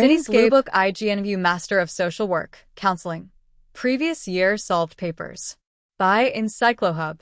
City's Blue Book Ignou Master of Social Work, Counseling. Previous year solved papers. By EncycloHub,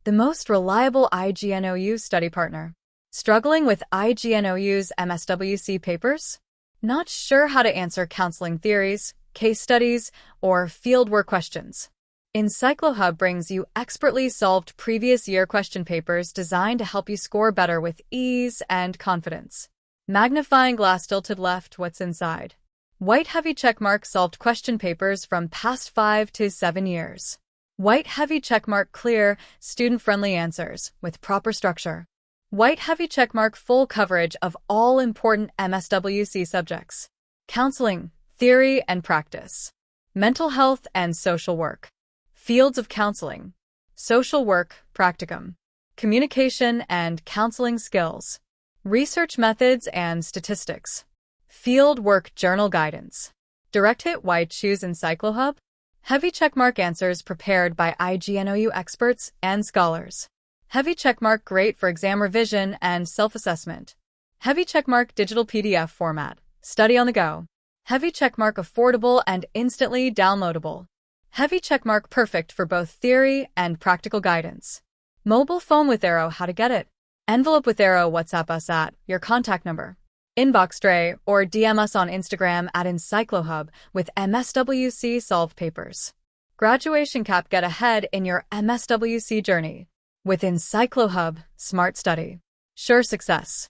the most reliable Ignou study partner. Struggling with Ignou's MSWC papers? Not sure how to answer counseling theories, case studies, or fieldwork questions? EncycloHub brings you expertly solved previous year question papers designed to help you score better with ease and confidence. Magnifying glass tilted left, what's inside? White heavy checkmark solved question papers from past 5 to 7 years. White heavy checkmark clear, student-friendly answers with proper structure. White heavy checkmark full coverage of all important MSWC subjects. Counseling, theory and practice. Mental health and social work. Fields of counseling. Social work, practicum. Communication and counseling skills. Research methods and statistics. Field work journal guidance. Direct hit why choose EncycloHub? Heavy checkmark answers prepared by Ignou experts and scholars. Heavy checkmark great for exam revision and self-assessment. Heavy checkmark digital PDF format. Study on the go. Heavy checkmark affordable and instantly downloadable. Heavy checkmark perfect for both theory and practical guidance. Mobile phone with Arrow, how to get it? Envelope with Arrow, WhatsApp us at your contact number. Inbox tray or DM us on Instagram at EncycloHub with MSWC solved papers. Graduation cap, get ahead in your MSWC journey. With EncycloHub, smart study. Sure success.